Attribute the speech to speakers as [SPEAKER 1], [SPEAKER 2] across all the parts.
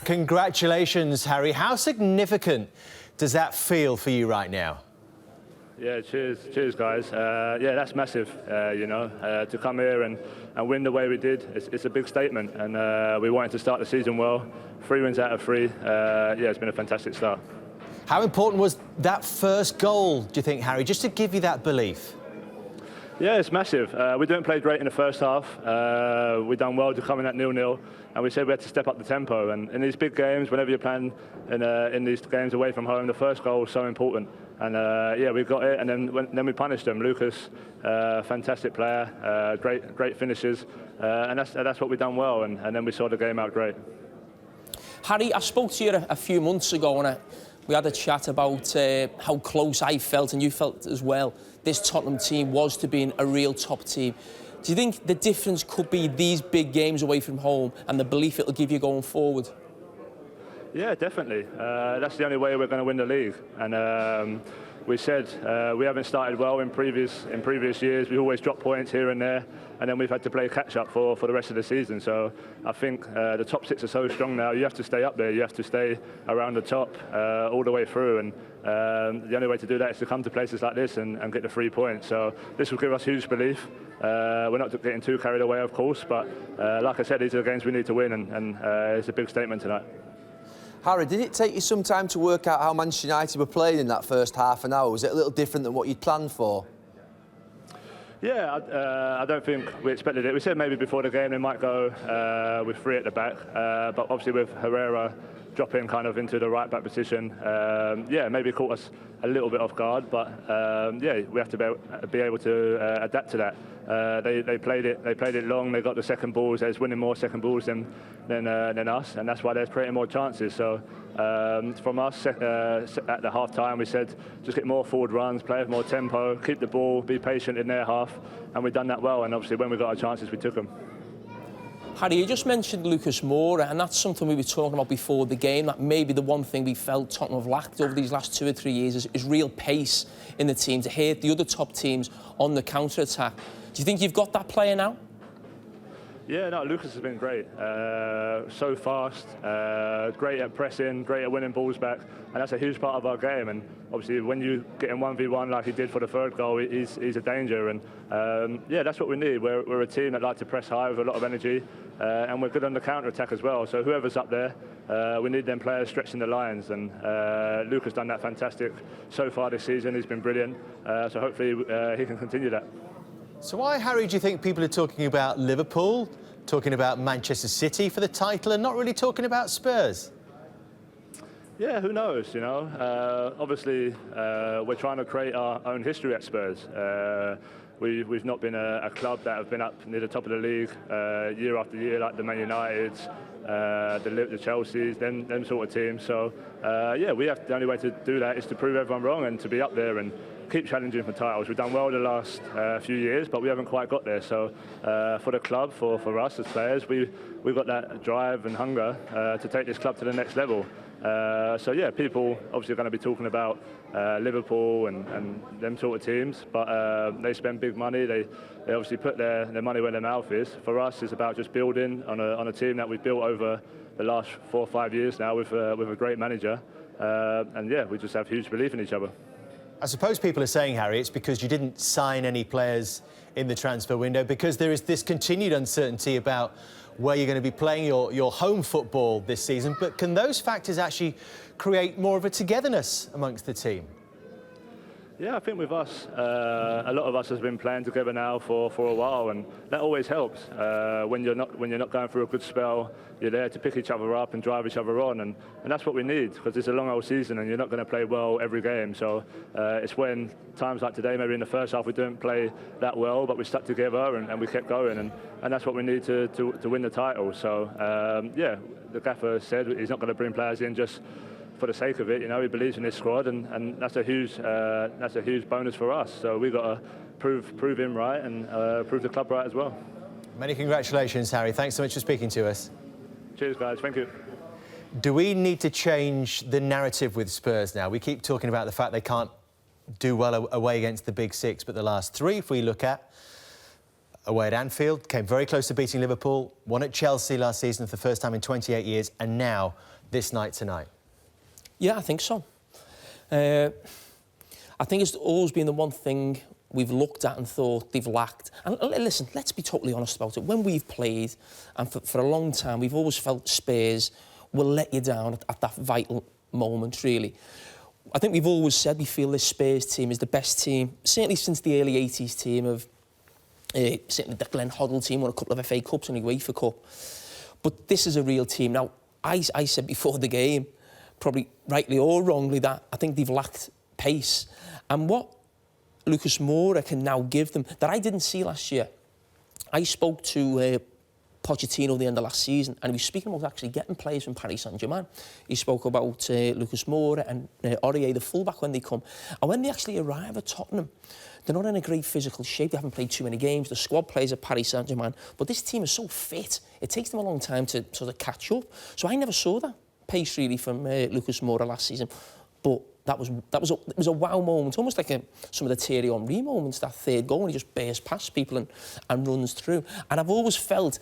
[SPEAKER 1] Congratulations, Harry. How significant does that feel for you right now?
[SPEAKER 2] Yeah, cheers, guys. Yeah, that's massive. To come here and win the way we did, it's a big statement. And we wanted to start the season well. 3 wins out of 3. Yeah, it's been a fantastic start.
[SPEAKER 1] How important was that first goal, do you think, Harry, just to give you that belief?
[SPEAKER 2] Yeah, it's massive. We didn't play great in the first half. We done well to come in at 0-0, and we said we had to step up the tempo. And in these big games, whenever you're playing in these games away from home, the first goal is so important. And yeah, we got it, and then we punished them. Lucas, fantastic player, great finishes, and that's what we done well. And then we saw the game out great.
[SPEAKER 3] Harry, I spoke to you a few months ago, and we had a chat about how close I felt, and you felt as well, this Tottenham team was to being a real top team. Do you think the difference could be these big games away from home and the belief it'll give you going forward?
[SPEAKER 2] Yeah, definitely. That's the only way we're going to win the league. And we said we haven't started well in previous years. We always drop points here and there, and then we've had to play catch-up for the rest of the season. So I think the top 6 are so strong now. You have to stay up there. You have to stay around the top all the way through. And the only way to do that is to come to places like this and get the 3 points. So this will give us huge belief. We're not getting too carried away, of course, but like I said, these are the games we need to win, and it's a big statement tonight.
[SPEAKER 4] Harry, did it take you some time to work out how Manchester United were playing in that first half an hour? Was it a little different than what you'd planned for?
[SPEAKER 2] Yeah, I don't think we expected it. We said maybe before the game they might go with 3 at the back, but obviously with Carragher dropping kind of into the right back position, yeah, maybe caught us a little bit off guard, but yeah, we have to be able to adapt to that. They played it long. They got the second balls. They're winning more second balls than us, and that's why they're creating more chances. So from us at the half time, we said just get more forward runs, play with more tempo, keep the ball, be patient in their half, and we've done that well. And obviously when we got our chances, we took them.
[SPEAKER 3] Harry, you just mentioned Lucas Moura, and that's something we were talking about before the game, that maybe the one thing we felt Tottenham have lacked over these last 2 or 3 years is real pace in the team to hit the other top teams on the counter-attack. Do you think you've got that player now?
[SPEAKER 2] Yeah, no, Lucas has been great. So fast, great at pressing, great at winning balls back, and that's a huge part of our game. And obviously, when you get in 1v1 like he did for the 3rd goal, he's a danger. And yeah, that's what we need. We're a team that like to press high with a lot of energy, and we're good on the counter attack as well. So whoever's up there, we need them players stretching the lines. And Lucas done that fantastic so far this season. He's been brilliant. So hopefully he can continue that.
[SPEAKER 1] So why, Harry, do you think people are talking about Liverpool, talking about Manchester City for the title, and not really talking about Spurs?
[SPEAKER 2] Yeah, who knows, you know. Obviously, we're trying to create our own history at Spurs. We've not been a club that have been up near the top of the league year after year, like the Man Uniteds, the Chelseas, them sort of teams. So, yeah, the only way to do that is to prove everyone wrong and to be up there and keep challenging for titles. We've done well the last few years, but we haven't quite got there. So for the club, for us as players, we've got that drive and hunger to take this club to the next level. So yeah, people obviously are going to be talking about Liverpool and them sort of teams, but they spend big money. They obviously put their money where their mouth is. For us, it's about just building on a team that we've built over the last 4 or 5 years now with a great manager. And yeah, we just have huge belief in each other.
[SPEAKER 1] I suppose people are saying, Harry, it's because you didn't sign any players in the transfer window, because there is this continued uncertainty about where you're going to be playing your home football this season. But can those factors actually create more of a togetherness amongst the team?
[SPEAKER 2] Yeah, I think with us, a lot of us has been playing together now for a while, and that always helps. When you're not going through a good spell, you're there to pick each other up and drive each other on, and that's what we need, because it's a long old season and you're not going to play well every game. So it's when times like today, maybe in the first half we didn't play that well, but we stuck together and we kept going, and that's what we need to win the title. So yeah, the gaffer said he's not going to bring players in just for the sake of it. You know, he believes in this squad, and that's a huge bonus for us. So we've got to prove him right and prove the club right as well.
[SPEAKER 1] Many congratulations, Harry. Thanks so much for speaking to us.
[SPEAKER 2] Cheers, guys. Thank you.
[SPEAKER 1] Do we need to change the narrative with Spurs now? We keep talking about the fact they can't do well away against the big 6, but the last 3, if we look at away at Anfield, came very close to beating Liverpool, won at Chelsea last season for the first time in 28 years, and now this night tonight?
[SPEAKER 3] Yeah, I think so. I think it's always been the one thing we've looked at and thought they've lacked. And listen, let's be totally honest about it. When we've played, and for a long time, we've always felt Spurs will let you down at that vital moment, really. I think we've always said we feel this Spurs team is the best team, certainly since the early 80s team of, certainly the Glenn Hoddle team won a couple of FA Cups and a UEFA Cup. But this is a real team. Now, I said before the game, probably rightly or wrongly, that I think they've lacked pace. And what Lucas Moura can now give them, that I didn't see last year. I spoke to Pochettino at the end of last season, and he was speaking about actually getting players from Paris Saint-Germain. He spoke about Lucas Moura and Aurier, the fullback, when they come. And when they actually arrive at Tottenham, they're not in a great physical shape. They haven't played too many games. The squad plays at Paris Saint-Germain. But this team is so fit, it takes them a long time to sort of catch up. So I never saw that pace, really, from Lucas Moura last season. But it was a wow moment, almost like some of the Thierry Henry moments, that third goal, when he just bears past people and runs through. And I've always felt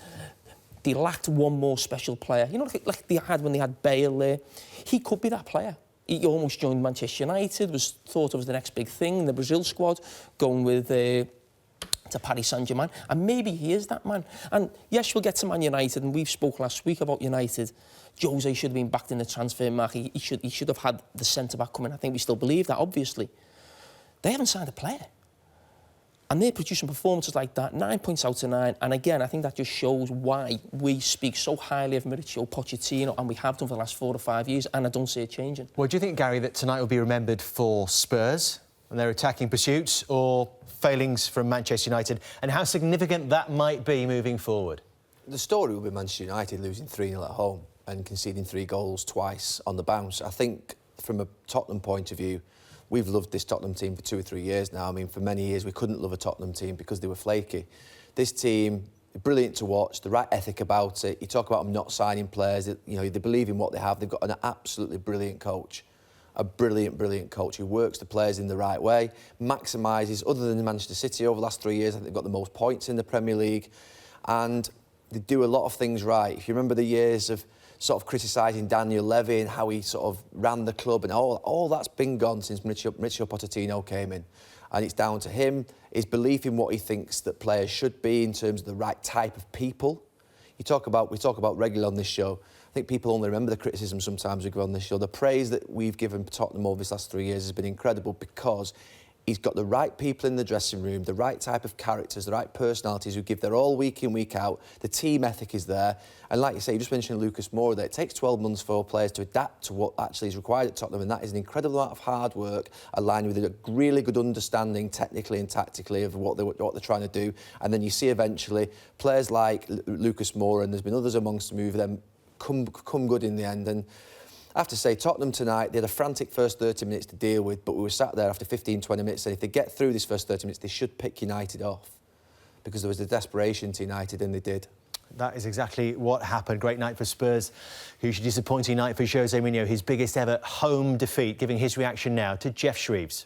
[SPEAKER 3] they lacked one more special player. You know, like they had when they had Bale there. He could be that player. He almost joined Manchester United, was thought of as the next big thing in the Brazil squad, going with to Paris Saint-Germain, and maybe he is that man. And yes, we'll get to Man United, and we've spoke last week about United. Jose should have been backed in the transfer market. He should have had the centre-back coming. I think we still believe that, obviously. They haven't signed a player. And they're producing performances like that, 9 points out of 9. And again, I think that just shows why we speak so highly of Mauricio Pochettino, and we have done for the last 4 or 5 years, and I don't see it changing.
[SPEAKER 1] Well, do you think, Gary, that tonight will be remembered for Spurs and their attacking pursuits, or failings from Manchester United, and how significant that might be moving forward?
[SPEAKER 4] The story will be Manchester United losing 3-0 at home and conceding 3 goals twice on the bounce. I think from a Tottenham point of view, we've loved this Tottenham team for 2 or 3 years now. I mean, for many years we couldn't love a Tottenham team because they were flaky. This team, brilliant to watch, the right ethic about it. You talk about them not signing players, you know, they believe in what they have. They've got an absolutely brilliant coach. A brilliant, brilliant coach who works the players in the right way, maximises, other than Manchester City over the last 3 years, I think they've got the most points in the Premier League. And they do a lot of things right. If you remember the years of sort of criticising Daniel Levy and how he sort of ran the club, and all that's been gone since Mauricio Pochettino came in. And it's down to him, his belief in what he thinks that players should be in terms of the right type of people. We talk about regularly on this show. I think people only remember the criticism sometimes we go on this show. The praise that we've given Tottenham over these last 3 years has been incredible because he's got the right people in the dressing room, the right type of characters, the right personalities who give their all week in, week out. The team ethic is there. And like you say, you just mentioned Lucas Moura there. It takes 12 months for players to adapt to what actually is required at Tottenham, and that is an incredible amount of hard work aligned with a really good understanding technically and tactically of what they're trying to do. And then you see eventually players like Lucas Moura, and there's been others amongst them who then come good in the end. And I have to say, Tottenham tonight, they had a frantic first 30 minutes to deal with, but we were sat there after 15, 20 minutes, and if they get through this first 30 minutes, they should pick United off, because there was a desperation to United, and they did.
[SPEAKER 1] That is exactly what happened. Great night for Spurs. Hugely disappointing night for Jose Mourinho, his biggest ever home defeat. Giving his reaction now to Jeff Shreves.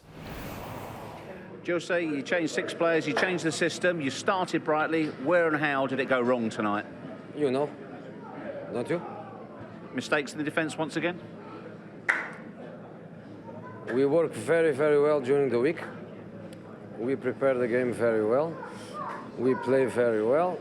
[SPEAKER 5] Jose, you changed 6 players, you changed the system, you started brightly. Where and how did it go wrong tonight?
[SPEAKER 6] You know, don't you?
[SPEAKER 5] Mistakes in the defence once again?
[SPEAKER 6] We worked very, very well during the week. We prepared the game very well. We play very well.